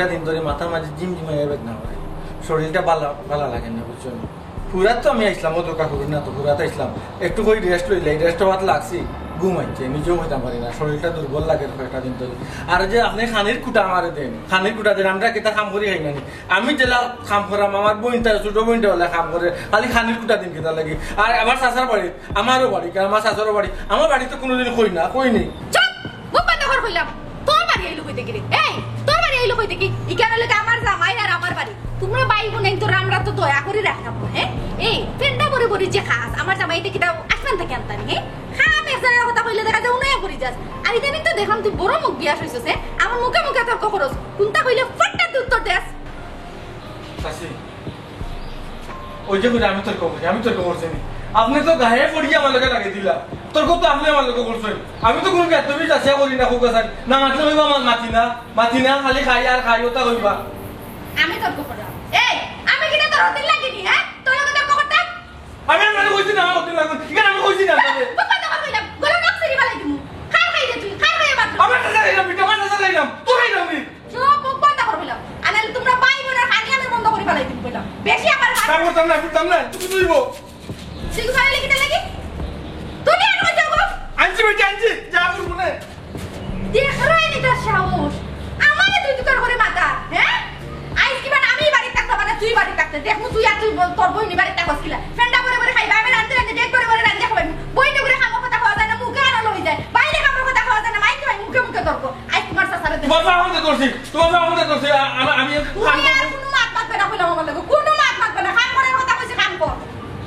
दिन धरे माथार माझे जिम जिमाइया बेदना करे शरीरটা ভালো লাগে না বুঝছো পুরা তো আমি আসলাম ও দোকা করি না তো পুরা তো আসলাম একটু কই রেস্ট লইলাই রেস্ট হওয়াত লাগছি ঘুমাইছে নিজেও হইতাম পারি না শরীরটা দুর্বল লাগে কয়েকটা দিন ধরে আর যে আপনি খানির কুটা আমারে দেন খানির কুটা দেন আমরা কিতা কাম করি খাই না আমি জেলা কাম করাম আমার বোনটা ছোট বোনটা হলে কাম করে খালি খানির কুটা দিন কিতা লাগে আর আমার শাশুর বাড়ি আমারও বাড়ি কারণ আমার শাশুড়ের বাড়ি আমার বাড়ি তো কোনোদিন কই না কই নেই চুপ মুখ বন্ধ কর কইলাম তোর বাড়ি আইলো কইতে গেলি এই তোর বাড়ি আইলো কইতে কি ইকার লাগে আমার জামাই আর আমার বাড়ি তোমরা ভাই বোন তো আমরা তো দয়া করে রাখতাম হ্যাঁ এই পেন্ডা করে করে যে খাস আমার জামাইটা কিটা আসমান থেকে আনতানি হ্যাঁ খাম একজনের কথা কইলে দেখা যায় উনায়া করি যাস আর ইদানিং তো দেখলাম তুই বড় মুখ বিয়াস হইছস আমার মুখে মুখে তর্ক করস কোনটা কইলে ফটটা তুই উত্তর দেস শাশি ওই যে আমি তর্ক করছি আপনি তো গায়ে পড়ি আমার লগে লাগিয়ে দিলা তর্ক তো আপনি আমার লগে করছেন আমি তো কোনো বেতবি চাষিয়া করি না খুব কাছে না মাতলে হইবা আমার মাতি না খালি খাই আর খাই ওটা হইবা আমি তর্ক করলাম এই আমি কিটা তোর দিন লাগেনি হ্যাঁ তোর লগে তর্ক করতাম আমি মানে কইছি না আমার দিন লাগুন কি আমি কইছি না তবে বাবা তো কইলাম গলা নাক সেরি বালাই দিমু খাই খাই দে তুই খাই খাই বাদ আমার কাছে লাইলাম বিটা আমার কাছে লাইলাম তুই খাইলাম নি চুপ মুখ বন্ধ কর কইলাম আনালে তোমরা ভাই বোন আর খানি আমি বন্ধ করে বালাই দিমু কইলাম বেশি আমার কাম করতাম না তুই তুইব সিগু বালাই কিটা লাগি তুমি আর কই যাবো আনছি যা করব না দেখ রাইনি তোর সাহস আমারে তুই তোর করে মাথা হ্যাঁ আইস কি বানা আমি বাড়ি থাকতে বানা তুই বাড়ি থাকতে দেখ তুই আর তুই তোর বই নি বাড়ি থাকস কিলা ফেন্ডা করে করে খাইবা আমি রান্তে দেখ করে রান্তে খাইবা বই নি করে খামো কথা খাওয়া যায় না মুখে আর লই যায় বাইরে খামো কথা খাওয়া যায় না মাইকে ভাই মুখে তর্ক আইস তোমার সাসারে দে তোমার আমাদের করছি আমি খান কোনো মাত মাতবে না কইলাম আমার লাগে কোনো মাত মাতবে না খান করার কথা কইছে খান কর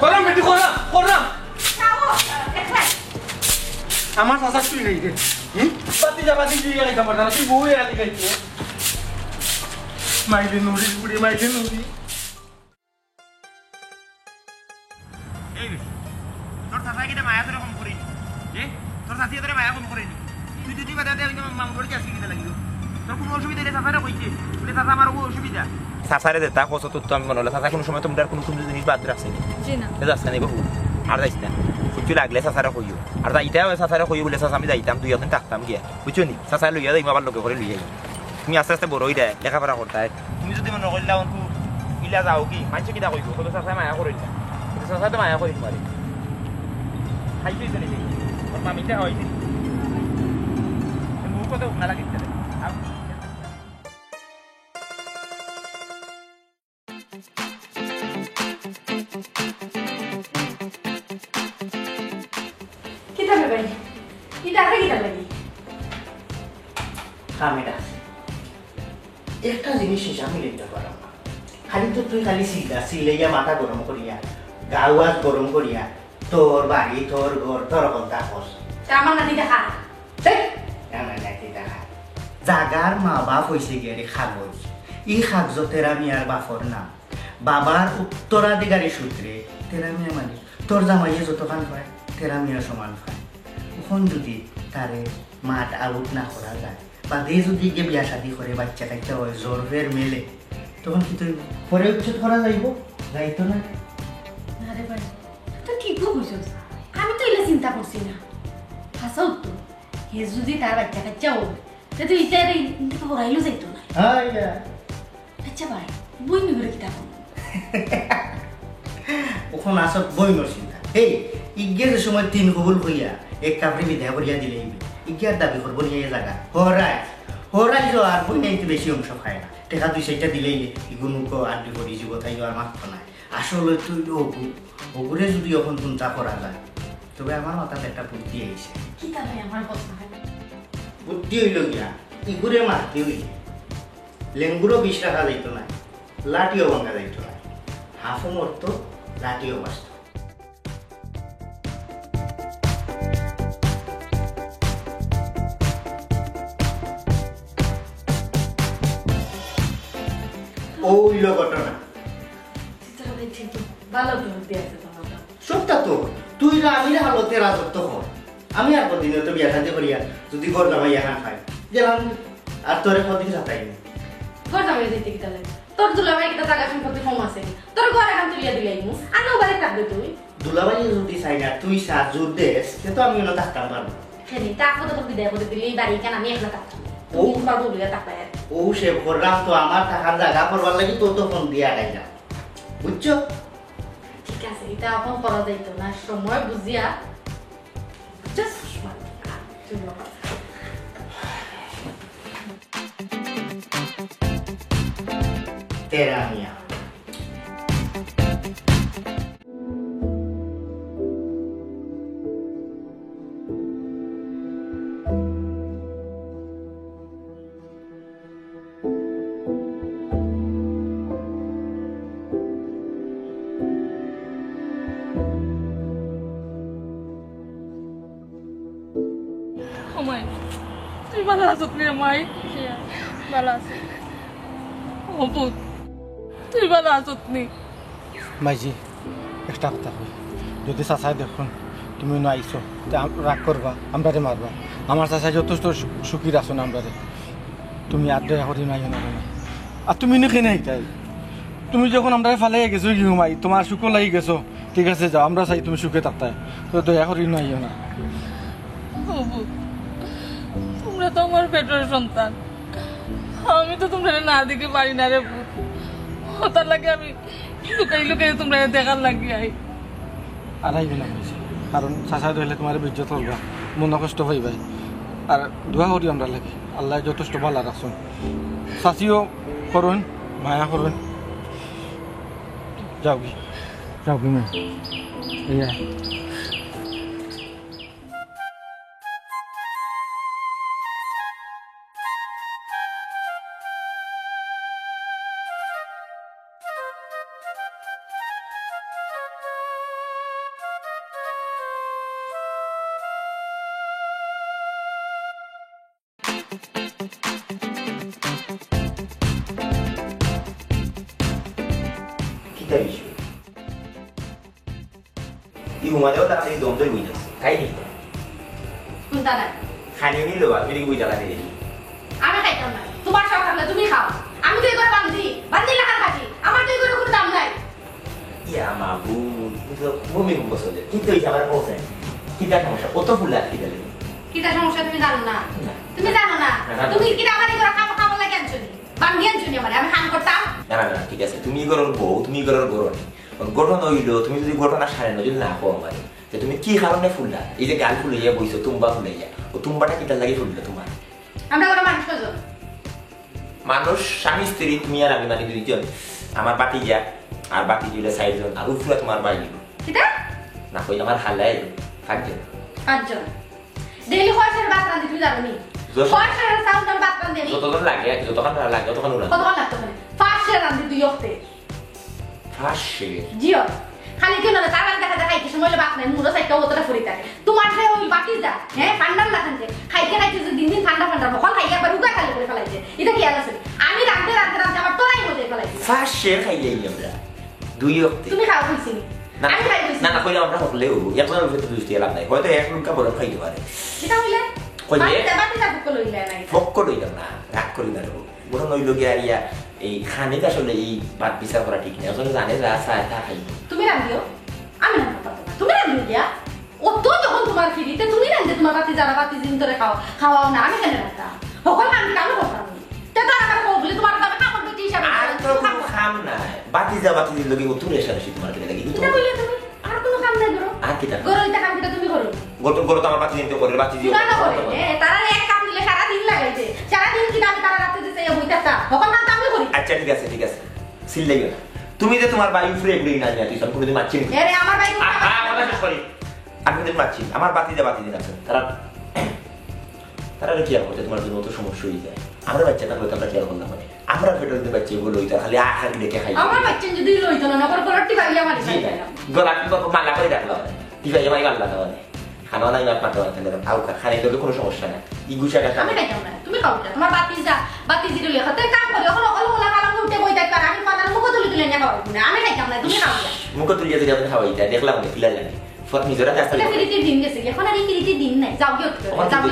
করাম বেটি করাম খাও দেখলাই আমার সাসা তুই নেই রে বাতি দিয়ে গেলে খাবার না তুই বউয়ে আলি খাইছে মাইলি নুরি এই তোর সাসা কিটা মায়া করে কম করি তোর সাথী তোরে মায়া কম করে তুই বাদা দে মাম করে আসি কিটা লাগিল তোর কোনো অসুবিধা নেই সাসারে কইছে বলে সাসা আমার কোনো অসুবিধা সাসারে দেতা কত তো আমি মনে হলো সাসা কোনো সময় তোমরা কোনো জিনিস বাদ রাখছে জি না এটা আসছে না বহু আর যাইছ না কিছু লাগলে সাসারে কইও আর যাইতাও সাসারে কইও বলে সাসা আমি যাইতাম দুই এখন থাকতাম গিয়া বুঝছো নি সাসা লইয়া যাই আবার লোকে করে লইয়া তুমি আস্তে আস্তে বড় হইরা লেখাপড়া করতে তুমি যদি মনে করলা অন্তু ইলা যাও কি মানছে কিটা কইব তো সাসা মায়া করে না সাসা তো মায়া করে তোমারে খাইতে চলে যাই ওর মামিটা হইছে মুখ কথা না লাগিতে একটা জিনিস আমি লিখতে পারলাম না খালি তো তুই খালি সিলাইয়া মাথা গরম করিয়া গাওয়াজ গরম করিয়া তোর বাড়ি তোর ঘর তোর কথা কস আমার নাতি দেখা আমার নাতি দেখা জাগার মা বাপ হয়েছে গিয়ে কাগজ এই কাগজ তেরামিয়ার বাপর নাম বাবার উত্তরাধিকারী সূত্রে তেরামিয়া মানে তোর জামাইয়ে যত খান পায় তেরামিয়া সমান পায় এখন যদি তারে মাঠ আউট না করা যায় বা দে যদি গিয়ে বিয়া শাদি করে বাচ্চা কাচ্চা হয় জোরের মেলে তখন কি তুই পরে উচ্ছেদ করা যাইব যাইতো না আরে ভাই তুই কি কইছস আমি তো এলা চিন্তা করছি না হাসাও তো হে যদি তার বাচ্চা কাচ্চা হয় তে তুই ইতারে ইনতে পড়াইলো যাইতো না আইয়া আচ্ছা ভাই বই নি করে কিতাব ওখান আসত বই ন চিন্তা এই ইজ্ঞের সময় 3 কবুল হইয়া এক কাপড়ি বিধা করিয়া দিলেই ইজ্ঞার দাবি করবো নিয়ে জায়গা হরাই হরাই যো আর বই নাইতে বেশি অংশ খায় না টেকা 2-4টা দিলেই ইগুন আড্ডি করি যাব তাই আর মাত্র নাই আসলে তুই ওগুরে যদি এখন চিন্তা করা যায় তবে আমার মাথাতে একটা বুদ্ধি আইছে কি তা ভাই আমার কথা হয় বুদ্ধি হইল গিয়া ইগুরে মারতে হইলে লেঙ্গুরও বিষ রাখা যাইত না লাঠিও ভাঙা যাইত না হাফও মরতো লাঠিও বাঁচত ওইল ঘটনা ভালো বুদ্ধি আছে তোমার সবটা তো তুই না আমি না হলো তেরা যত হন আমি আর কদিন তো বিয়া শান্তি করিয়া যদি ঘর জামাই এখন খাই গেলাম আর তোরে কদিন যাতাই না ঘর জামাই দিতে কি তাহলে তোর দুলাভাই কিটা জায়গা সম্পত্তি কম আছে তোর ঘর এখন তুলিয়া দিলাই মু আর বাড়ি থাকবে তুই দুলাভাই যদি চাই না তুই সাজুর দেশ সে তো আমি ওনা থাকতাম পারবো হ্যাঁ তারপর তো বিদায় করে দিলি এই বাড়ি কেন আমি একলা থাকতাম ও বাবু বিয়া থাকবে ও সে করলাম তো আমার থাকার জায়গা করবার লাগি তো তো ফোন দিয়া গাইলাম বুঝছো ঠিক আছে এটা এখন করা যাইতো না সময় বুঝিয়া জাস্ট তেরা মিয়া মাই তুই ভালো আছো তুই মাই ভালো আছো ও পুত তুই ভালো আছো নি মাইজি একটা কথা কই যদি চাচাই দেখুন তুমি না আইছো রাগ করবা আমরা মারবা আমার চাচাই যথেষ্ট সুখী আছো না আমরা তুমি আর দয়া করি নাই না আর তুমি নেখে নাই তাই তুমি যখন আমরা ফালে গেছো কি ঘুমাই তোমার সুখ লাগি গেছো ঠিক আছে যাও আমরা চাই তুমি সুখে থাকতাই তো দয়া করি নাই না ও পুত তোমরা তো আমার পেটের সন্তান আমি তো তোমরা না দেখে পারি না রে পুত তার লাগে আমি লুকাই লুকাই তোমরা দেখার লাগি আই আর আইবে না মাইজি কারণ চাচাই ধরলে তোমার বিজ্জত করবা মনে কষ্ট হইবাই আর দোয়া করি আমরা লাগে আল্লাহ যথেষ্ট ভালো রাখুন চাচিও করুন মায়া করুন যাও মা ইয়া কিতা বিষয় ই ঘুমাতেও তার এই দম ধরে বুঝে খাই নি কোনটা না খানিও নিল আর ফিরে বুঝে লাগে আমি খাইতাম না তোমার সব থাকলে তুমি খাও আমি তো এই করে বান্ধি লাগার খাচ্ছি আমার তো এই করে কোনো দাম নাই ইয়া মাবু কিন্তু ভূমি বসলে কিন্তু এই আমার পৌঁছে কিতা সমস্যা কত ফুল লাগতে গেলে কিটা সমস্যা তুমি জানো না তুমি জানো না তুমি কিটা আমার এই করে খাবো খাবো লাগে আনছনি বান্ধি আনছনি আমার আমি খান করতাম না না না ঠিক আছে তুমি গরর বউ তুমি গরর গরর গঠন হইলো তুমি যদি গঠন সারে না যদি না কো আমার যে তুমি কি কারণে ফুললা এই যে গাল ফুলাইয়া বইছো তুম্বা ফুলাইয়া ও তুম্বাটা কিটা লাগি ফুললো তোমার আমরা কোনো মানুষ কজন মানুষ স্বামী স্ত্রী তুমি আর আমি মানে দুইজন আমার বাতি যা আর বাকি দুইটা সাইডজন আর উপরে তোমার বাইরে কিটা না কই আমার হালাই থাকবে পাঁচজন ডেইলি খরচের বাত রাঁধি তুমি জানো নি খরচের সাউন্ডের বাত রাঁধি যতক্ষণ লাগে ততক্ষণ উড়ান কতক্ষণ লাগতো মানে ফার্স্টে রাঁধি দুই অক্টে ফাঁসে জিও খালি কেন না তার দেখা দেখা খাইতে সময় বাত নাই মুড়ো সাইডটা ওতটা ফুরি থাকে তোমার যে ওই বাকি যা হ্যাঁ ঠান্ডা লাগাতে খাইতে খাইতে যে দিন দিন ঠান্ডা ঠান্ডা বখন খাইয়া একবার উগা খালি করে ফেলাইছে এটা কি আছে আমি রাঁধতে আমার তোরাই মজা ফেলাইছে ফাঁসে খাইয়াই আমরা দুই অক্তে তুমি খাও কইছি না আমি খাই কইছি না কইলে আমরা হলেও এখন ভিতরে দুইটি লাভ নাই হয়তো এক লুকা বড় খাইতে পারে এটা হইলে কইলে বাতিটা বুক লইলে নাই ফক্ক লইল না রাগ করি না বড় নইল গিয়া ইয়া এই খানিতে আসলে এই ভাত বিচার করা ঠিক না আসলে জানে যা চায় তা খাইব তুমি রাঁধিও আমি রাঁধতে পারবো না তুমি রাঁধিও গিয়া ও তো যখন তোমার ফিরিতে তুমি রাঁধতে তোমার বাতি যারা বাতি দিন ধরে খাওয়াও না আমি কেন রাঁধতাম সকল আমি কামও করতাম তে তো আমার কো বলে তোমার দামে কামড় দিতে হিসাবে আর তো কোনো খাম নাই বাতি দিল লগে উতুরে এসে তোমার কেন লাগি এটা বললে তুমি আর কোনো কাম নাই করো আর কি তা গরো এটা কাম কিটা তুমি করো গত তো আমার বাতি দিতে করে বাতি দিও না না করে তারা এক কাম দিলে সারা দিন লাগাইছে সারা দিন কিনা ঠিক আছে সিল্লাই না তুমি যে তোমার বাড়ি ফ্রি এগুলি না জানি তুমি কোনদিন মারছি না এরে আমার ভাই কথা শেষ করি আমি কোনদিন মারছি আমার বাতি দিন আছে তারা কি আর করতে তোমার জন্য তো সমস্যা হয়ে যায় আমরা বাচ্চাটা হয়তো আমরা কেয়ার করলাম মানে আমরা পেটে দিতে বাচ্চা এগুলো হইতো খালি আখার লেখে খাই আমার বাচ্চা যদি লইতো না নকর করটি ভাই আমার গলা মালা করে রাখলাম দিবাই আমার আল্লাহ না খানা নাই মাত মারতে পারতেন আউ খানে দিলে কোনো সমস্যা নাই ই গুছাটা আমি খাইতাম না তুমি খাও তোমার বাতি জিরো লেখা তাই কাম করে ওখানে অলহলা কালাম উঠে বই দেখ আমি মাথার মুখ তুলে নিয়ে খাওয়াবো না আমি খাইতাম না তুমি খাও মুখ তুলিয়ে যদি আপনি খাওয়াই যায় দেখলাম না ফিলা জানি ফট নিজেরা কাজ করে ফিরিতির দিন গেছে এখন আর ফিরিতির দিন নাই যাও কি যাও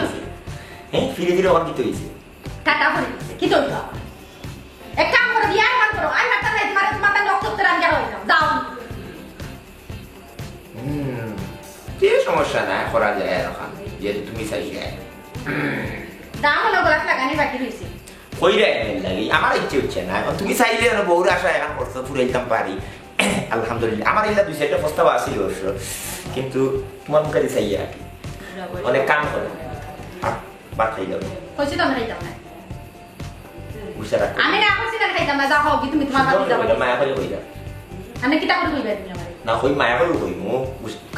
হ্যাঁ ফিরে ওখান কি তৈরি কাটা পড়ে গেছে কি তো এক কাম করে দিয়া মান করো আর মাথা নাই তোমার মাথা রক্ত তোরা আমি যাও যাও কি সমস্যা না করা যায় এখন যেহেতু তুমি চাই যায় দাম হলো গোলাপ লাগানি বাকি হইছে কই রে লাগি আমার ইচ্ছে হচ্ছে না এখন তুমি চাইলে না বউর আশা এখন করছো ফুরাইতাম পারি আলহামদুলিল্লাহ আমার ইল্লা দুই চারটা প্রস্তাব আসিল অবশ্য কিন্তু তোমার মুখে চাই আর কি অনেক কাম করে ভাত খাই যাবে কইছি তো আমি খাইতাম না বুঝতে রাখো আমি না কইছি না খাইতাম না যাও কি তুমি তোমার বাড়ি যাও মায়া করে হই যা আমি কিটা করে কইবে তুমি আমারে না হই মায়া করে হই মু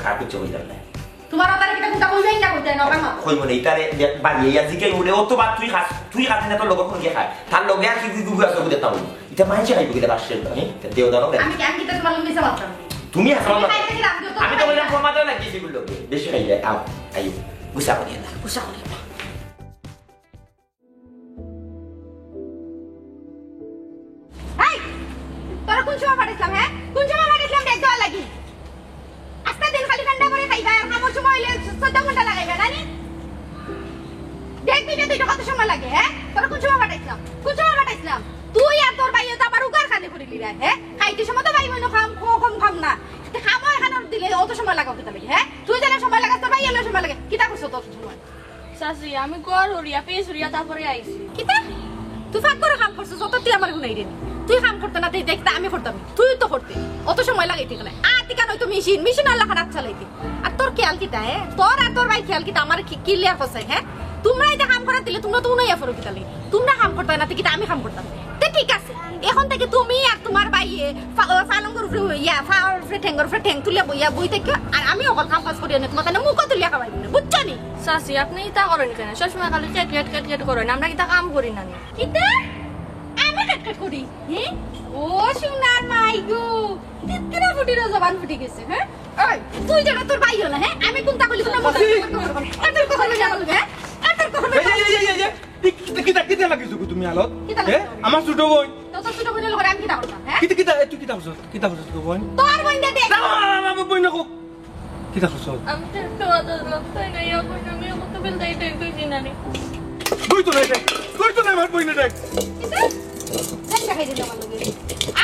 খারাপ কিছু হই যাবে না তোমার ওটারে কিটা কোনটা কইবেই না কইতে না কাম কই মনে ইতারে বাড়ি ইয়া জিকে উড়ে ও তো বাদ তুই খাস না তো লোক কোন কে খায় তার লগে আর কি গুগু আছে বুঝতে তাও এটা মাইছে খাইবো কিটা রাষ্ট্রের হ্যাঁ দেও দাও আমি কিটা তোমার লগে মিছা বলতাম তুমি আসলে আমি আমি তো বললাম প্রমাদও লাগি সেগুলো বেশি খাই যায় আও আইও গুসা করি না গুসা করি না এই তোরা কোন সময় পাঠাইছিলাম হ্যাঁ কোন সময় পাঠাইছিলাম দেখ দেওয়া লাগি আজকে দিন খালি ঠান্ডা করে খাইবা আর খাবার সময় হইলে 14 ঘন্টা লাগাইবা নানি দেখ তুই কত সময় লাগে হ্যাঁ তোরা কোন সময় পাঠাইছিলাম তুই আর তোর ভাই তো আবার উগার খানে করিলি রে হ্যাঁ খাইতে সময় তো ভাই মনে খাম না খামো এখানে দিলে অত সময় লাগাও কিতা লাগি হ্যাঁ তুই জানা সময় লাগাস তোর ভাই এমন সময় লাগে কিতা করছ তোর সময় চাচি আমি ঘর হরিয়া পেয়ে হরিয়া তারপরে আইছি কিতা তুই ফাঁক করে কাম করছিস অত তুই আমার গুনাই রে তুই কাম করতে না তুই দেখতে আমি করতাম তুই তো করতে অত সময় লাগাইতে গেলে আর তুই কেন তো মেশিন আল্লাহ খারাপ চালাইতে আর তোর খেয়াল কিতা হ্যাঁ তোর আর তোর ভাই খেয়াল কিতা আমার ক্লিয়ার হচ্ছে হ্যাঁ তোমরা এটা কাম করা দিলে তোমরা তো উনাইয়া ফরো কিতা লাগে তোমরা কাম করতে না কিতা আমি কাম করতাম তো ঠিক আছে এখন থেকে তুমি আর তোমার ভাইয়ে ফালঙ্গর উপরে ইয়া ফাওয়ার উপরে ঠ্যাঙ্গর উপরে ঠ্যাং তুলে বইয়া বই থেকে আর আমি অকল কাম কাজ করি না তোমার কেন মুখ তুলিয়া খাওয়াই না বুঝছো নি চাচি আপনি ইতা করেন কেন সবসময় খালি কেট করেন আমরা ইতা কাম করি না কিতা আমি কাট করি হ্যাঁ ও সোনার মাই গো তিতরা ফুটির জবান ফুটি গেছে হ্যাঁ ওই তুই যেন তোর ভাই হলো হ্যাঁ আমি কোনটা কইলি তোর মত আর তোর কথা বলে আমল হ্যাঁ আর তোর কথা কিতা লাগিছো তুমি আলত আমার ছোট বোন তো ছোট বোনের লগে আমি কিতা করতাম হ্যাঁ তুই কিতা করছ তোর বোন তোর বোন দে আমার বোন নকো কিতা করছ আমি তো লাগতাই না ইয়া কই আমি কত বেল দাইতে কইছি না রে তুই তো নাই আমার বোন দেখ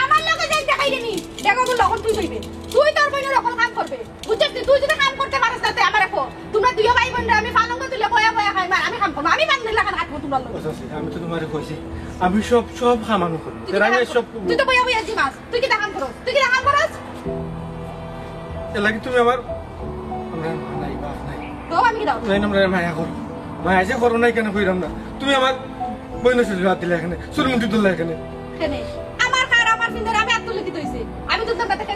আমার লগে যাই দেখাই দিনি দেখো বল লখন তুই কইবে তুই তোর বোনের লখন কাম করবে বুঝছিস তুই যদি কাম করতে পারিস তাতে আমার রাখো তোমরা দুই ভাই বোন আমি ফালঙ্গ তুলে বয়া খাই আমি কাম করব আমি বান্ধে লাগা রাখবো তোমরা লগে আমি তো তোমারে কইছি আমি সব খামানো করব আমি সব তুই তো বয়া জিমাস তুই কি কাম করছ এ লাগি তুমি আমার আমরা নাই বাপ নাই তো আমি কি দাও নাই আমরা মায়া কর মায়া যে করো নাই কেন কইরাম না তুমি আমার বইন চুল হাত দিলে এখানে চুলমুন্টি তুললে এখানে কেনে আমার কার আমার ফিন্দর আমি হাত তুলে দিতে হইছে আমি তুলতাম না কে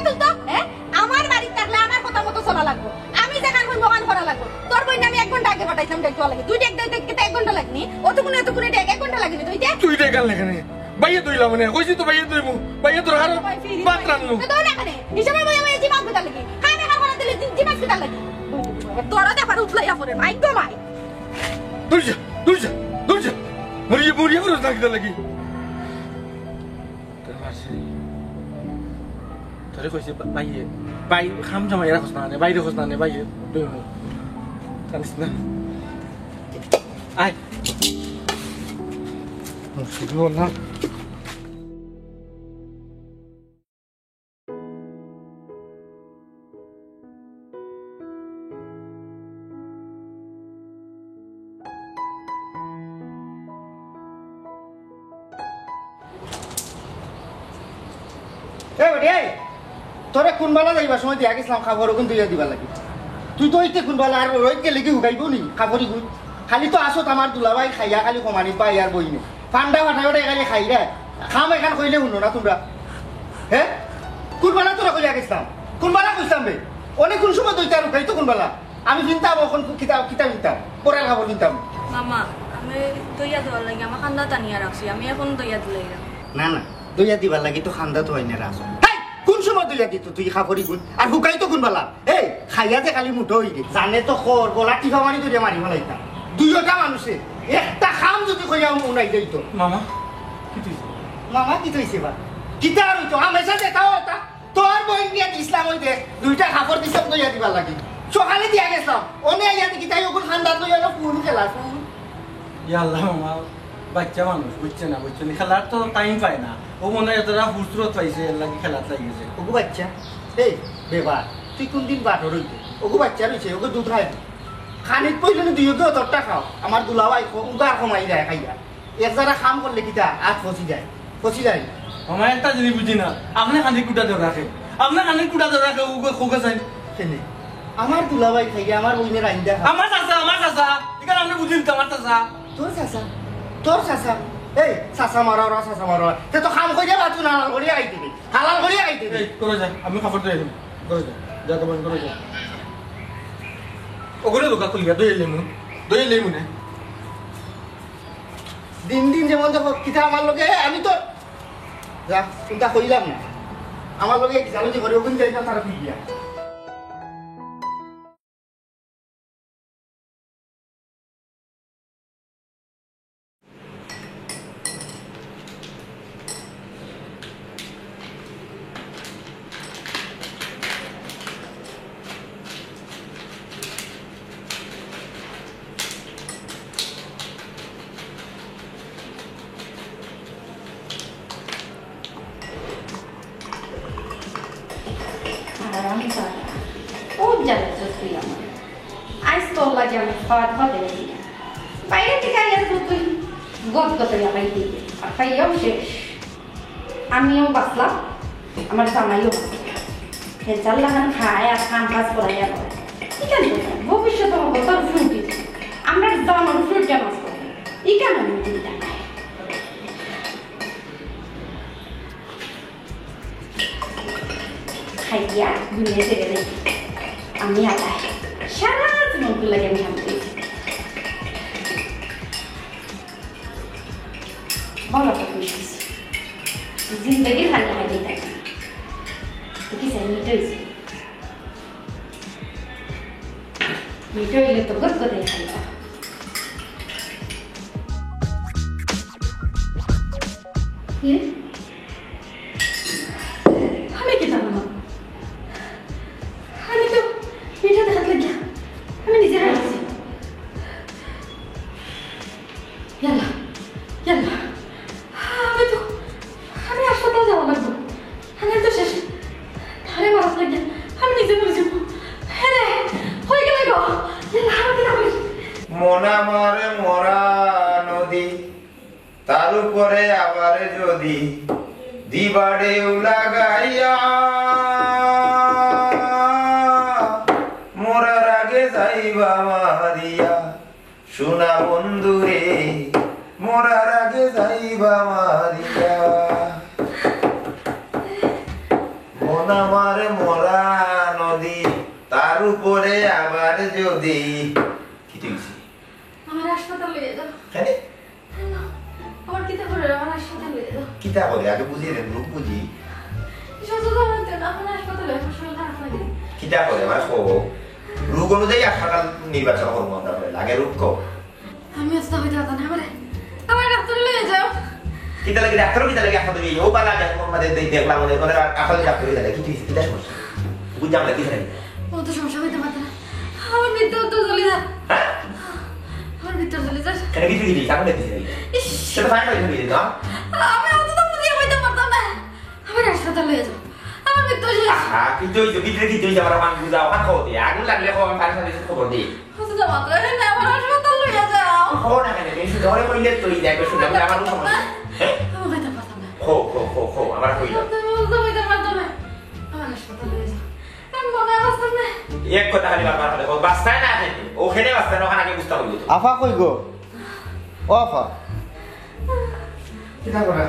তুলতো হ্যাঁ আমার বাড়ি থাকলে আমার কথা মতো চলা লাগবে আমি যেখান কই দোকান করা লাগবে তোর বইন আমি 1 ঘন্টা আগে পাঠাইতাম দেখতে লাগে তুই দেখতে 1 ঘন্টা লাগনি অতক্ষণে 1 ঘন্টা লাগনি তুই দেখাল এখানে বাইয়ে তুইলা মানে কইছি তো বাইয়ে তুইমু বাইয়ে তোর হার পাত্রানু তো না এখানে হিসাবে বই আমি জিমাস বিতা লাগি খানে খাওয়া দিলে জিমাস বিতা লাগি তোরা দেখার উঠলাইয়া পড়ে মাই গো মাই দুর্জা মরিয়ে করে থাকতে লাগি তোরে কইছে বাই খাম জামাই রাখছ না বাইরে খোঁজ না বাইরে তুই জানিস না আয় শুধু না তোরে কোনবেলা যাইবার সময় দিয়া গেছিলাম খাবার ওখান তুই দিবার লাগি তুই তো হইতে কোনবেলা আর রইতে লেগে হুকাইব নি খাবারই গুণ খালি তো আসত আমার দুলাভাই খাইয়া খালি কমানি পাই আর বইনে ঠান্ডা ফাটাই ওটা খালি খাই রে খাম এখান কইলে শুনো না তোমরা হ্যাঁ কোন বেলা তোরা কইয়া গেছিলাম কোন বেলা কইছিলাম বে অনেক কোন সময় দইতা রুখাই তো কোন বেলা আমি কিনতাম এখন কিতাব কিনতাম পড়ার খাবার কিনতাম মামা আমি দইয়া দেওয়ার লাগে আমার খান্দা টানিয়া রাখছি আমি এখন দইয়া দিলে না না দইয়া দিবার লাগি তো খান্দা তো হয় না রাস কোন সময় দইয়া দিত তুই খাবরি গুণ আর হুকাই তো কোন বেলা এই খাইয়া যে খালি মুঠো হই রে জানে তো খর গলা টিফা মারি ধরে মারি ফেলাইতা দুইটা মানুষে একটা খাম যদি কইয়া উনাই যাইত মামা কি তুই মামা কি তৈছে বা কিতা আর হইতো হামেশা দেখাও এটা তোর বই নিয়ে দিছিলাম ওই দেখ দুইটা খাবার দিছম দইয়া দিবার লাগি সকালে দিয়া গেছলাম অনে আইয়া দেখি তাই ওগুন খান্দা দইয়া না ফুল খেলা ফুল ইয়া আল্লাহ মামা বাচ্চা মানুষ বুঝছে না খেলার তো টাইম পায় না ও মনে হয় এতটা ফুরসুরত পাইছে এর লাগি খেলাত লাগিয়েছে ওগু বাচ্চা এই বেবার তুই কোন দিন বাট হইতে ওগু বাচ্চা রইছে ওগু দুধ খাই খানিত পইলে না দুইকে অতটা খাও আমার দুলাভাই উগার কমাই যায় খাইয়া এক জায়গা খাম করলে কিতা আজ ফসি যায় মামা একটা জিনিস বুঝি না আপনি খানি কুটা ধরে রাখে আপনার খানি কুটা ধরে রাখে উগে খোকে চাই কেনে আমার দুলাভাই খাইয়া আমার বইনের আইন্দা আমার চাচা এখানে আপনি বুঝি দিতে আমার চাচা তোর চাচা এই চাচা মারা ওরা চাচা মারা তে তো খাম কইয়া বাতু না হালাল করিয়া খাইতে দে হালাল করিয়া খাইতে দে এই করে যা আমি খাবার দিয়ে দিলাম করে যা তোমার করে যা ওগুলো দোকান খুলিয়া দই লেমু না দিন দিন যেমন যখন কিতা আমার লগে আমি তো যা চিন্তা করিলাম না আমার লগে জানো যে ঘরে ওখানে যাইতাম তারা ফিরিয়া খুব জ্বালাচ্ছ তুই আমার আজ তোর লাগে আমি খাওয়া খাওয়াতে গেছি বাইরে থেকে আইয়া তো তুই গদ গতইয়া পাইতে আর পাইয়াও শেষ আমিও বাঁচলাম আমার জামাইও বাঁচলাম লাগান খায় আর খান কাজ করাইয়া করে এখানে ভবিষ্যৎ আমার কথা শুনতে আমরা জামানোর ফ্রুটটা মাছ করি এখানে আমি দিনটা খাই খাইয়া দুনিয়া থেকে দেখি আমি আলায় সারা জীবনগুলো লাগে আমি শান্তি বলো তো খুশি জিন্দগি খালি খালি থাকে কি চাই মিটো হয়েছে মিটো হইলে তো গদ গদে খাইবা আমি কি জানো না আমি তো এটা দেখাতে লাগিয়া আমি নিজের আসছি ইয়াল্লা আমি হাসপাতাল যাওয়া লাগবো আমি তো শেষ ধারে মারাত লাগিয়া আমি নিজে মরে যাবো হ্যাঁ হয়ে গেলে গো আমাকে না বলি মনা মারে মরা নদী তার উপরে আবার যদি দিবাড়ে লাগাইয়া মরার আগে যাইবা মারিয়া সোনা বন্ধুরে মরার আগে যাইবা মারিয়া মনা মারে মরা নদী তার উপরে আবার যদি কি হইছে আমার হাসপাতাল লয়ে যাও কেন আমার কিতা করে আমার হাসপাতাল লয়ে যাও কিতা করে আগে বুঝিয়ে দেন লোক বুঝি সচেতন হতে না আমার হাসপাতালে আমার শরীর খারাপ লাগে কিতা করে আমার কব রোগ অনুযায়ী হাসপাতাল নির্বাচন করবো আমরা লাগে রোগ কো আমি আস্তে হইতে পারতাম না আমার ডাক্তার লয়ে যাও কিতা লাগে ডাক্তারও কিতা লাগে হাসপাতালে ও বালা দেখো আমাদের দেখলাম ওদের করে আসলে ডাক্তার লাগে কি হইছে কিতা সমস্যা বুঝাম না কিতা লাগে ও তো সমস্যা হইতে পারত না আমার ভিতর তো জ্বলে যা আমার ভিতর জ্বলে যা কেন কিছু দিলি সামনে দিলি সেটা ফাইন হয়ে গেল না আমি অত তো বুঝিয়ে হইতে পারতাম না আমার হাসপাতাল লয়ে যাও আমার ভিতর শেষ কিন্তু ওই ভিতরে কি তুই আমার মান বুঝাও কান খাওয়া দিয়ে আগুন লাগলে আমি ফাইন সাথে খবর দিই অত তো মাত্র না আমার হাসপাতাল লয়ে যাও খবর না কেন তুমি ধরে কইলে তুই দেখবে শুনে আমার সমস্যা হ্যাঁ আমি হইতে পারতাম না খো আমার কইলা আমি অত হইতে পারতাম না আমার হাসপাতাল লয়ে যাও আমি মনে আসতাম না এক কথা খালি বারবার বলে বাস্তায় না খেতে ওখানে বাস্তায় না ওখানে আগে বুঝতে হবে আফা কই গো ও আফা কিতা করে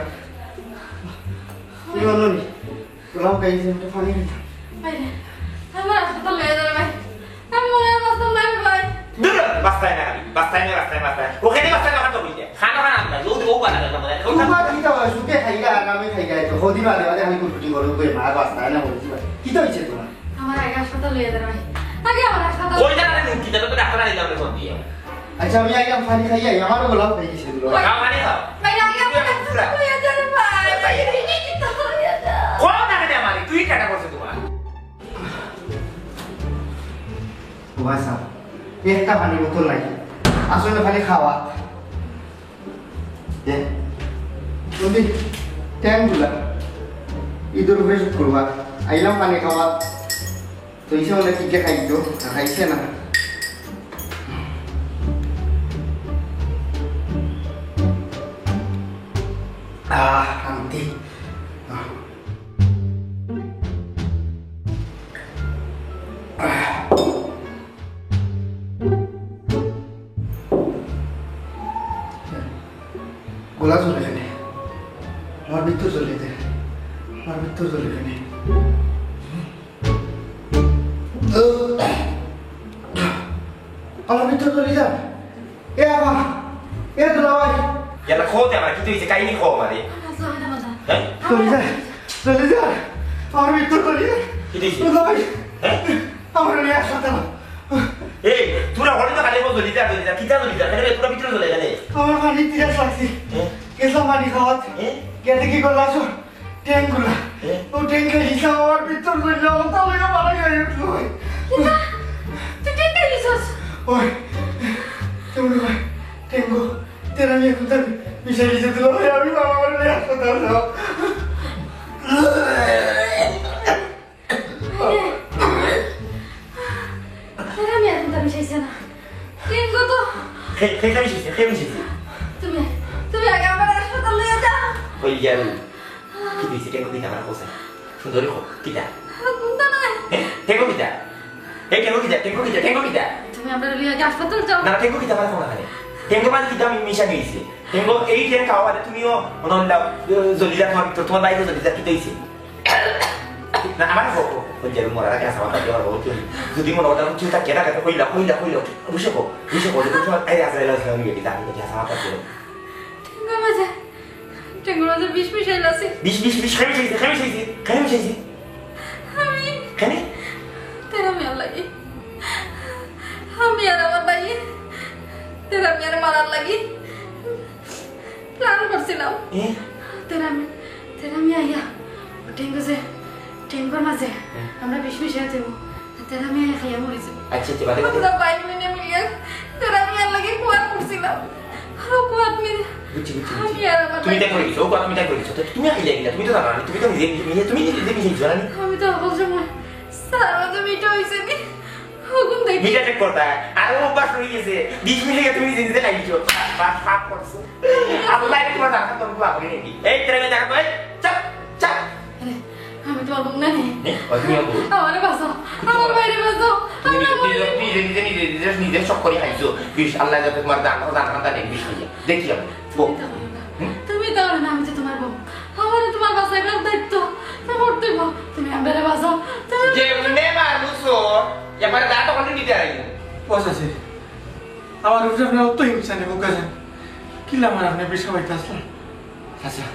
কি বলো নি তোলাও খাইছে একটা পানি খাইতাম বাইরে আমার হাসপাতাল লয়ে যাবে ভাই আমি মনে হয় বাস্তব নাই ভাই দূর বাস্তায় না বাস্তায় ওখানে বাস্তায় না তো কইতে খানা খানা না যদি ও বানালে না মানে তোমার কি তো সুখে খাইগা আর আমি খাইগা তো হদি বাদে বাদে আমি কুটি করব কই মা বাস্তা না বলছি ভাই কি তো হইছে তোমার আমার আগে হাসপাতাল লয়ে যাবে ভাই আগে আমার হাসপাতাল ওই জায়গায় নুকি তো ডাক্তার আনি যাবে সব দিয়ে আচ্ছা আমি আইলাম পানি খাইয়া আমারও গোলাপ খাই গেছে দুলো খাও মানে খাও ভাই আগে আমার হাসপাতাল লয়ে যাবে ভাই বাইরে নিয়ে তো লয়ে যা কোন টাকা দে আমারে তুই টাকা করছিস তোমার বাসা একটা পানি বোতল নাই আসলে খালি খাওয়া যদি ট্যাঙ্কগুলা ঈদের উপরে শুট করবা আইলাম পানি খাওয়া তো ইসে বলে কি কে খাইতো খাইছে না শান্তি গোলা চলে এখানে আমার মৃত্যু চলে যায় আমার মৃত্যু চলে এখানে আমার মৃত্যু চলে যা এ আমা এ দুলাভাই ইয়ালা খোতে আমার কি তুই কাহিনী খো আমারে হ্যাঁ চলে যা আমার মৃত্যু চলে যা কি দিছি দুলাভাই আমার নিয়ে আসতে না এই তোরা হলি তো কালে বল দিতা কি জানো দিতা কেন তোরা ভিতরে চলে গেলে আমার পানি তিরাস লাগছে কেসা পানি খাওয়াত কেটে কি করলাস ট্যাঙ্কগুলা ও ট্যাঙ্কের হিসাব আমার ভিতর চলে যাও তাহলে মারা গেছে তুই টেন্ডার লিসস ওই তুমি ভাই টেঙ্গো তেরা নিয়ে কোথায় বিষয় লিখে দিল আমি বাবা বলে হাসপাতাল যাও আমি এখন তো বিষয়ছে না টেন্ডো তো তুমি তুমি আগে আমার হাসপাতাল লয়ে যা ওই গেল কি দিছি কেন দিতা আমার কোসে সুন্দরী খো কিটা কোনটা নাই টেঙ্গো কিটা এই টেঙ্গো কিটা তুমি আমরা লয়ে আগে হাসপাতাল যাও না টেঙ্গো কিটা আমার ফোন আনে টেঙ্গো মানে কিটা আমি মিশা নিয়েছি টেঙ্গো এই ট্রেন খাওয়া তুমিও অনন্দা জলিলা তোমার বাইরে জলিলা কি দিয়েছি না আমার হোক ওই যে মোরা রাখা সামা পাতে আর বলতো যদি মনে ওটা চিন্তা কেটা কেটা কইলা বুঝে কো যদি তোমার এই আসলে লাগা আমি কি জানি যে সামা পাতে টেঙ্গো মাঝে বিষ মিশাইল আছে বিশ খাইছি আমি কেন তেরা মিয়ার লাগি আমি আর আমার ভাই তেরা মিয়ার মারার লাগি প্ল্যান করছিলাম তেরা মিয়া ইয়া টেঙ্গোর মাঝে আমরা বিষ মিশাই দেবো তেরা মিয়া খাইয়া মরিছি আচ্ছা বাদে আমরা ভাই বোনে মিলিয়ে তেরা মিয়ার লাগি কুয়ার করছিলাম আর কুয়ার মিলে বুঝছি আমি আর আমার তুমি এটা করে দিছো ও কথা করে দিছো তুমি আগে যাই না তুমি তো জানো না তুমি তো নিজে মিশে জানি আমি তো অবশ্য সারা তো মিটা হইছে নি হুকুম দেখি মিটা চেক করতা আর ও বাস হয়ে গেছে 20 মিনিটে তুমি নিজে খাইছো বাস ফাক করছো আল্লাহ তোমার টাকা তো বাবা করে নাকি এই ট্রেনে দেখা কই চাপ আমি তোমার বোন না তুমি আমার বাসা আমার বাইরে বাসা নিজে সব করে খাইছো বিশ আল্লাহ যাতে তোমার দান বিশ হইয়া দেখি আমি তুমি তো না আমি তো তোমার বউ আমার তোমার বাসায় গেল দায়িত্ব করতে তুমি আমার বাসা যে মানুষো এবারে দাঁড়া তো নিতে আইনি আছে আমার উপরে আপনার অত হিংসা নেই বোকা যান কিলাম আর আপনি বেশি হইতে আসলাম আচ্ছা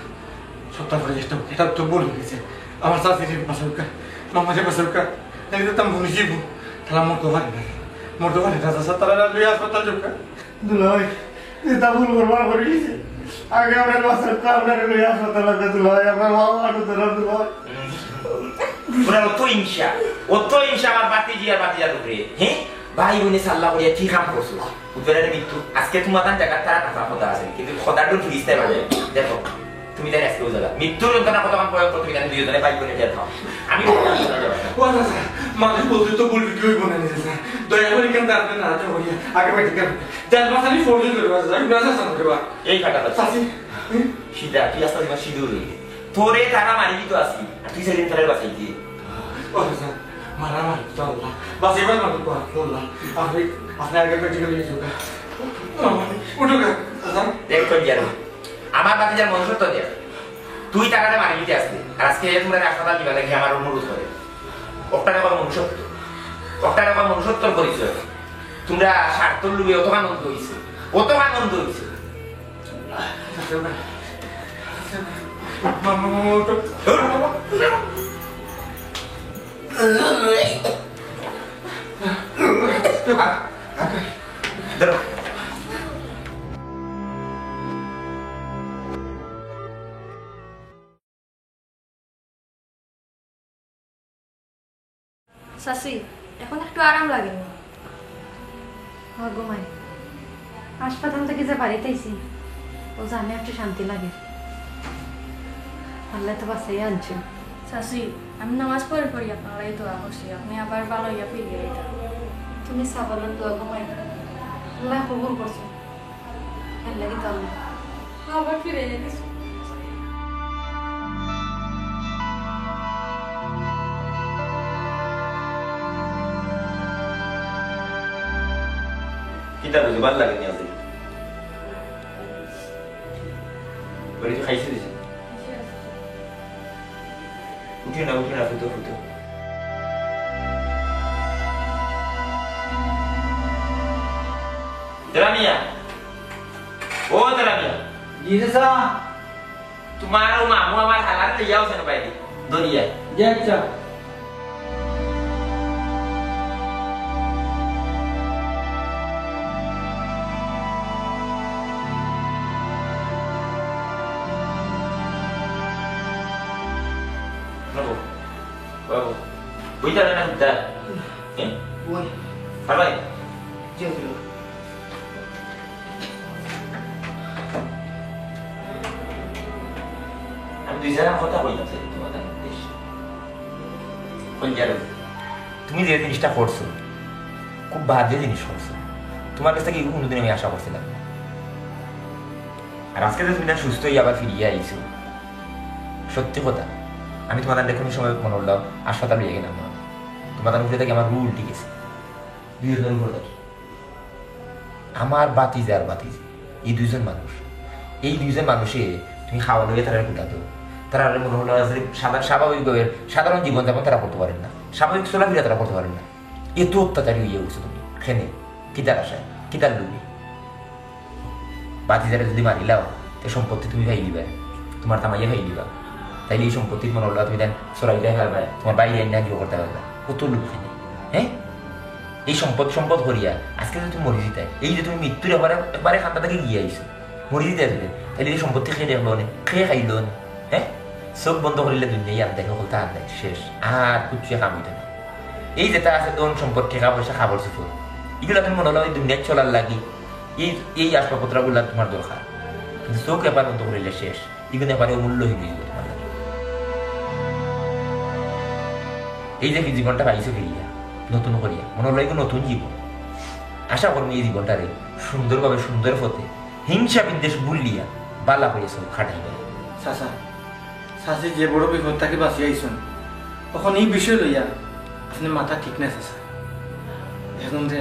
সপ্তাহ পরে এটা তো বলে গেছে আমার চাষির বাসাউকা মামাদের বাসাউকা তাই তো আমি শুনেছি তাহলে মরতে পারি না চাষা তারা লই হাসপাতাল যোগা দুলাই এটা ভুল করবার করে গেছে আগে আমরা বাসাটা আমরা লই হাসপাতাল আছে দুলাই আমরা বাবা আনো তোরা দুলাই ওরা অত হিংসা আমার বাতিজার উপরে হ্যাঁ ভাই বোনে সাল্লাহ করিয়া কি কাম করছো উদ্বেলের মৃত্যু আজকে তোমার জায়গা তারা টাকা কথা আছে কিন্তু খদাটো ফিরিস্তে পারে দেখো তুমি তাই আজকেও যাবা মৃত্যুর যন্ত্রণা কত কাম প্রয়োগ করতে তুমি দুজনে ভাই বোনে টের খাও আমি মানুষ বলতে তো বলবি তুই বোনে নিয়েছে স্যার দয়া করে কেন আসবেন না তো হইয়া আগে বাইতে কেন তেল মাসালি ফোর্জ করবা আমি না সাসান করবা এই কাটা চাষি সিধা তুই আসতে তোমার সিঁদুর তোরে টাকা মারি তো আসি তুই সেদিন তোরে বাঁচাইছি ও স্যার মারামারি তো আল্লাহ বাস এবার মারি তো আল্লাহ আপনি আগে পেটে গেলে যোগা উঠো গা দেখ কোন জানো আমার বাতিজার মনুষ্য তো দেখ তুই টাকাটা মারি দিতে আসলি আর আজকে তোমরা হাসপাতাল দিবা লাগি আমার অনুরোধ করে ওটার আবার মনুষ্যত্ব ওটার আবার মনুষ্যত্বর পরিচয় তোমরা স্বার্থ লুবে অত আনন্দ হয়েছে অত আনন্দ হয়েছে ধরো শাশি এখন একটু আরাম লাগে না ঘুমাই হাসপাতাল থেকে যে বাড়িতে আইছি ও জানে একটু শান্তি লাগে আল্লাহ তো বাসাই আনছে শাশি আমি নামাজ পড়ে পড়ি আপনার এই দোয়া করছি আপনি আবার ভালো ইয়া ফিরিয়ে এটা তুমি সাবলের দোয়া ঘুমাই আল্লাহ কবুল করছো এর লাগে তো আল্লাহ আবার ফিরে যেতে কিতা বুঝি ভাল লাগে নি আজি বলি তো খাইছিস উঠি না ফুটো ফুটো তেরামিয়া ও তেরামিয়া জি চাচা তোমার ও মামু আমার হালার লিয়াও সেন বাইরে দরিয়া জি আচ্ছা Babu. Babu. Buita na kita. Eh? ওই Parbai. যে আমি দুই জায়গা কথা বললাম স্যার তোমাদের দেশ কোন জায়গা তুমি যে জিনিসটা করছো খুব বাজে জিনিস করছো তোমার কাছ থেকে কোনোদিন আমি আশা করছিলাম না। আর আজকে যে তুমি না সুস্থ হয়ে আবার ফিরিয়ে আইছো সত্যি কথা আমি তোমাদের দেখুন সময় মনে হলো হাসপাতাল নিয়ে গেলাম না তোমাদের উঠে থেকে আমার রুল ঠিক আছে দুইজনের উপর দেখি আমার বাতিজে আর বাতিজে এই দুইজন মানুষে তুমি খাওয়া লইয়ে তারা কুটাতো তারা মনে হলো স্বাভাবিকভাবে সাধারণ জীবনযাপন তারা করতে পারেন না স্বাভাবিক চলাফেরা তারা করতে পারেন না এত অত্যাচারী হইয়া গেছো তুমি খেনে কিতার আশায় কিতার লুবি বাতিজারে যদি মারিলাও তো সম্পত্তি তুমি খাই দিবা তোমার তামাইয়া খাই দিবা তাইলে এই সম্পত্তির মনে হলো তুমি দেন চড়াইলে ফেলবে তোমার বাইরে না কেউ করতে পারবে কত লোক খাই হ্যাঁ এই সম্পদ করিয়া আজকে যদি তুমি মরি দিতে এই যে তুমি মৃত্যুর একবারে খান্তা থেকে গিয়ে আইছো মরি দিতে আসবে তাহলে এই সম্পত্তি খেয়ে দেখলো না খেয়ে খাইলো না হ্যাঁ চোখ বন্ধ করিলে দুনিয়াই আর দেখে হলতা আর দেখ শেষ আর কুচিয়ে কাম হইতে না এই যেটা আছে দন সম্পদ টাকা পয়সা খাবার চুপুর এগুলো তুমি মনে হলো এই দুনিয়ার চলার লাগি এই আসবাবপত্রগুলো তোমার দরকার কিন্তু চোখ এবার বন্ধ করিলে শেষ এগুলো এবারে মূল্যহীন হয়ে যাবে তোমার লাগে এই যে জীবনটা পাইছো ফিরিয়া নতুন করিয়া মনে হলো এগুলো নতুন জীবন আশা করবো এই জীবনটারে সুন্দরভাবে সুন্দর পথে হিংসা বিদ্বেষ বুলিয়া বালা হয়েছে খাটাইবে চাচা চাচি যে বড় বিপদ তাকে বাঁচিয়ে আইসুন তখন এই বিষয় লইয়া আপনি মাথা ঠিক নাই চাচা এখন যে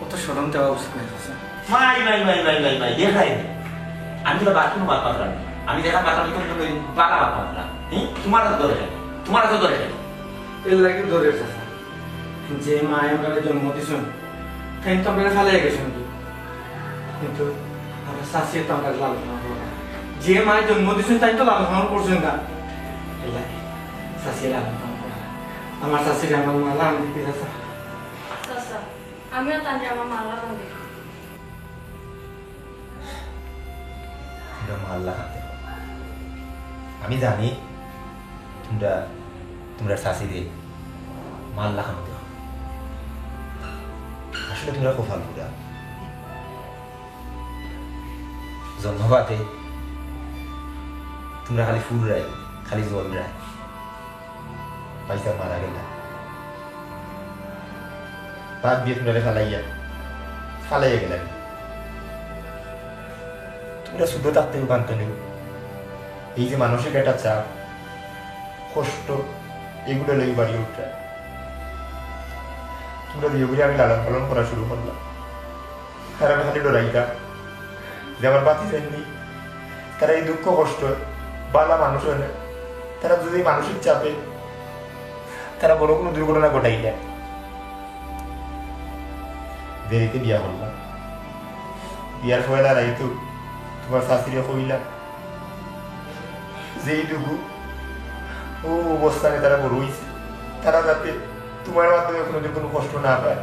অত স্মরণ দেওয়া উচিত নাই চাচা মাই দেখাই আমি তো বাথরুম বাদ পাতলাম আমি দেখা পাতলাম বালা বাদ পাতলাম তোমার তো ধরে এর লাগে ধরে চাচা যে মায় আমরা জন্ম দিছুন তাই তো আমরা ফেলাই গেছেন কিন্তু আমরা চাষির তো আমরা লালন পালন করি। যে মায়ের জন্ম দিছুন তাই তো লালন পালন করছেন না এই লাগে চাষির লালন পালন করা আমার চাষির আমার মালা আমি দিতে চাচা চাচা আমিও তান যে আমার মাল্লা কান দেখি আল্লাহ আমি জানি তোমরা শাশিরে মাল্লা খানো আসলে তোমরা খুব ভালো জন্মপাতে তোমরা খালি ফুল রায় খালি জল রায় পয়সা মারা গেলা বাদ দিয়ে তোমরা ফালাইয়া গেলাম তোমরা শুদ্ধ থাকতেও পারতো নেই এই যে মানসিক একটা চাপ কষ্ট এগুলো লেগে বাড়ি উঠে তোমরা ধীরে ধীরে আমি লালন পালন করা শুরু করলাম আর আমি খালি লড়াইটা যে আমার বাতি যায়নি তারা এই দুঃখ কষ্ট বালা মানুষ হয় না, তারা যদি মানসিক চাপে তারা বড় কোনো দুর্ঘটনা ঘটাই দেয়। দেরিতে বিয়া করলাম, বিয়ার ফয়লা রাইতো তোমার শাশুড়ি কইলা যেইটুকু ও অবস্থানে তারা বড় হয়েছে, তারা যাতে তোমার মাধ্যমে কোনোদিন কোনো কষ্ট না পায়,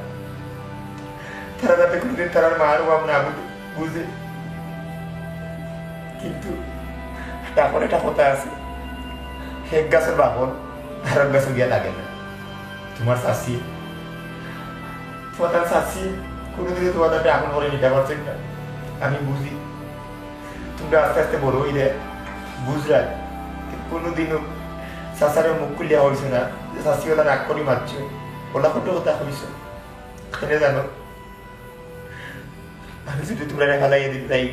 তারা যাতে কোনোদিন তার মার অভাব না বুঝে। কিন্তু এখন একটা কথা আছে, এক গাছের বাপন আর এক গাছে গিয়া লাগে না। তোমার শাশি প্রধান শাশি কোনোদিনই তোমার তাতে এখন করে নিতে পারছেন না। আমি বুঝি তোমরা আস্তে আস্তে বড় হইলে বুঝলা কোনোদিনও শাশারে মুখ খুলিয়া হয়েছে না যে শাশি ওলা রাগ করি মারছে, ওলা কত কথা হয়েছ সেটা জানো। আমি যদি তোমরা রেখা লাগিয়ে দিতে চাই,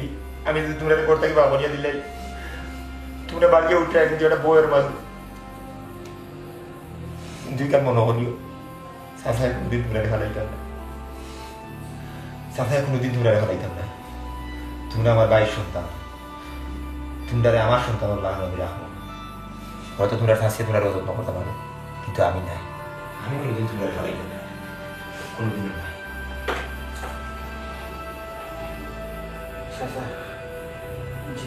আমি যদি তোমরা করতে কি বাবরিয়া দিলাই, তোমরা বাড়িয়ে উঠে একদিন যে একটা বইয়ের মাঝে দুই কার মনে করিও শাশায় কোনোদিন তোমরা রেখা লাইতাম না, শাশায় কোনোদিন তোমরা রেখা লাইতাম না। তোমরা আমার ভাইয়ের সন্তান, তোমরা আমার সন্তান আমি রাখবো। হয়তো তোমরা শাশিয়ে তোমরা যত্ন করতে পারো, কিন্তু আমি নাই। আমি কোনোদিন তোমরা রেখা লাইতাম না, কোনোদিন নাই। চাচা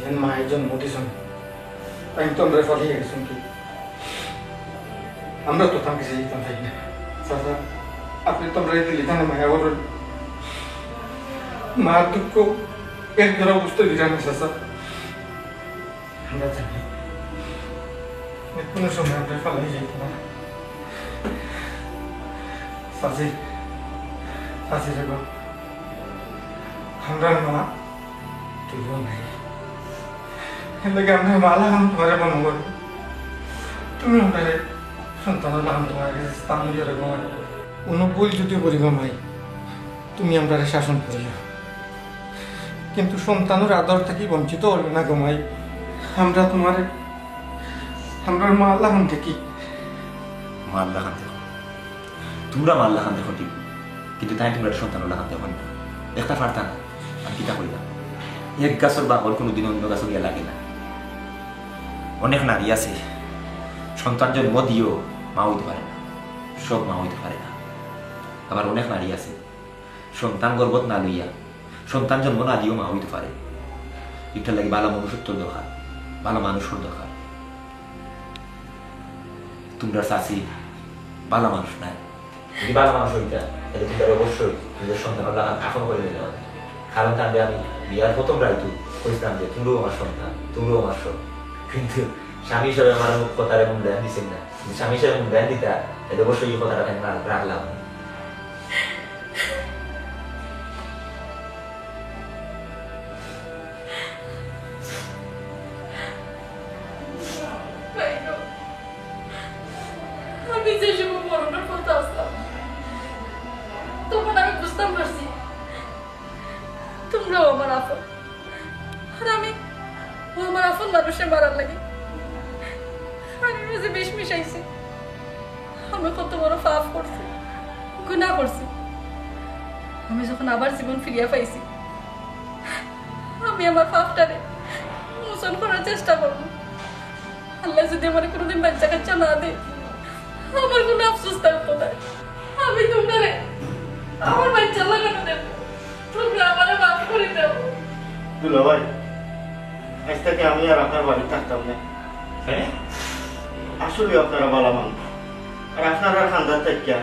যেন মায়ের জন্ম দিয়েছেন আমি তোমরা ফলিয়ে গেছেন কি, আমরা তো তাকে যেতাম চাই না। চাচা আপনি তোমরা দিলি না মায়া বলুন, মার দুঃখ এর দ্বারা বুঝতে দিলাম না চাচা। আমরা জানি কোনো সময় আমরা ফলাই যেত না। চাচি চাচি রেগো আমরা মা তুইও নাই, এলাকে আমরা মালা গান তোমার মনে করবো, তুমি আমাদের সন্তানের নাম তোমার স্থান দিয়ে রেখো। কোনো ভুল যদি করিব মাই তুমি আমরা শাসন করিও, কিন্তু সন্তানের আদর থেকে বঞ্চিত হল না গো মাই। আমরা তোমার আমরা মাল্লা খান থেকে মাল্লা খান দেখো, তোমরা মাল্লা খান দেখো ঠিক, কিন্তু তাই তোমরা সন্তান খান দেখো না। একটা পারতা না, আমি কিতা করিলাম। এক গাছের বাহর কোনোদিন অন্য গাছও গিয়া লাগে না। অনেক নারী আছে সন্তান জন্ম দিয়েও মা হইতে পারে না, সব মা হইতে পারে না। আবার অনেক নারী আছে সন্তান গর্ভত না লইয়া সন্তান জন্ম না দিয়েও মা হইতে পারে। এটার লাগে ভালো মনুষ্যত্ব দরকার, ভালো মানুষের দরকার। তোমরা চাষি ভালো মানুষ নাই, যদি ভালো মানুষ হইতা তাহলে তোমরা অবশ্যই নিজের সন্তানের লাগান এখন করে দিতে হবে। কারণ তাহলে আমি বিয়ার প্রথম রাইতু কইতাম যে তোমরাও আমার সন্তান, তোমরাও আমার সব। কিন্তু স্বামী হিসাবে আমার কথার এমন ধ্যান দিচ্ছেন না, স্বামী হিসাবে এমন ধ্যান দিতা তাহলে অবশ্যই এই কথাটা রাখলাম। আমি যে সময় মরণের পথে আসলাম তখন আমি বুঝতাম পারছি তোমরাও আমার আপন, আর আমি আমার আপন মানুষের মারার লাগে আমি যে বিষ মিশাইছি। আমি কত বড় পাপ করছি, গুনাহ করছি। আমি যখন আবার জীবন ফিরিয়া পাইছি আমি আমার পাপটারে মোচন করার চেষ্টা করব। আল্লাহ যদি আমার কোনোদিন বাচ্চা কাচ্চা না দেয় আমার কোনো আফসোস থাকতো না। আমি তোমরা আমার বাচ্চা লাগানো দেব, তোমরা আমার মাফ করে দাও। দুলা ভাই আজ থেকে আমি আর আপনার বাড়ি থাকতাম না। হ্যাঁ আসলে আপনারা ভালো মানুষ, আর আপনারা খান্দার থাকিয়া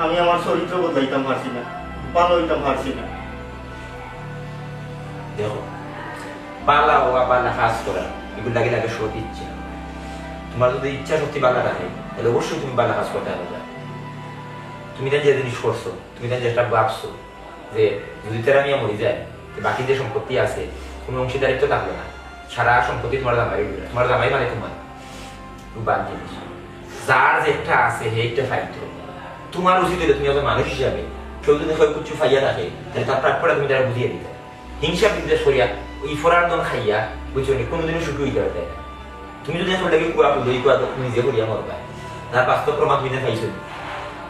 আমি আমার চরিত্র বদলাইতাম পারছি না, ভালো হইতাম পারছি না। দেখো বালা হওয়া বালা কাজ করা এগুলো লাগে লাগে সৎ ইচ্ছা। তোমার যদি ইচ্ছা শক্তি বালা রাখে তাহলে অবশ্যই তুমি বালা কাজ করতে পারবে। তুমি তাই যে জিনিস করছো, তুমি তাই যেটা ভাবছো যে যদি তেরা নিয়ে মরে যায় বাকি যে সম্পত্তি আছে কোনো অংশীদারিত্ব থাকবে না, সারা সম্পত্তি তোমার জামাই, তোমার জামাই মানে তোমার বাদ জিনিস। যার যেটা আছে সেইটা ফাইতো তোমার উচিত হলে তুমি একজন মানুষ হিসাবে কেউ যদি কিছু ফাইয়া থাকে তাহলে তার প্রাপ্যটা তুমি তারা বুঝিয়ে দিতে। হিংসা বিদ্বেষ করিয়া ওই ফরার দন খাইয়া বুঝছো নি কোনোদিনও সুখী হইতে পারতে না। তুমি যদি আসলে কুয়া পুজো এই কুয়া তুমি নিজে করিয়া মরবা, তার বাস্তব প্রমাণ তুমি পাইছো।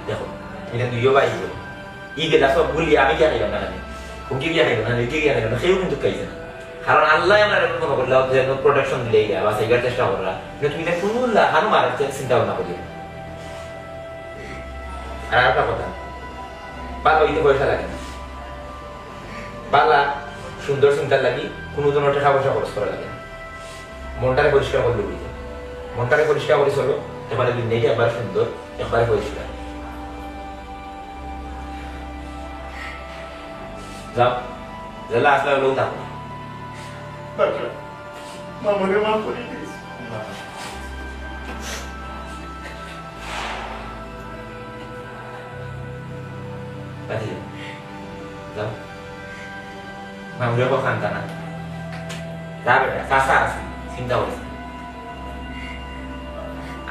দেখো তুমি দুইও বাই ই গেলা সব বললি আমি গিয়া খাইলাম না, হুমকি গিয়া খাইলাম না, রেখে গিয়া খাইলাম না, সেও কিন্তু খাইছে না। কারণ আল্লাহ আমরা এরকম মনে করলাম যে প্রোটেকশন দিলেই বা সেগার চেষ্টা করা তুমি এটা কোনো হানো মারার চিন্তা ভাবনা করি। আর একটা কথা, বালা হইতে পয়সা লাগে না, বালা সুন্দর চিন্তা লাগি কোনো জনের টাকা পয়সা খরচ করা লাগে না। মনটারে পরিষ্কার করলে বুঝে, মনটারে পরিষ্কার করে চলো, এবারে দুনিয়াটা একবারে সুন্দর, একবারে পরিষ্কার। যাও, জেলা আসলে লোক থাকো। মামুরে মা করে দিস। যাও, মামুরে কো খান্তা না। যা বেটা, কাঁচা আছে, চিন্তা করিস না।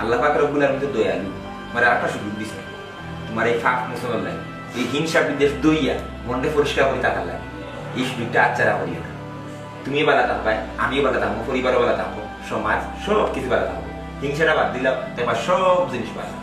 আল্লাহ পাক রব্বুল আলামিন দয়ালু, আমার একটা সুযোগ দিছে। তোমার এই ফাঁক মুসলমান লাগে, এই হিংসা বিদ্বেষ দইয়া মনটা পরিষ্কার করে থাকার লাগে। এই সুযোগটা আচ্ছারা করিও না। তুমি বালা থাকবে, আমিও বালা থাকবো, পরিবারও বালা থাকবো, সমাজ সব কিছু বালা থাকবো। হিংসাটা বাদ দিলাম, তোমার সব জিনিস বালা।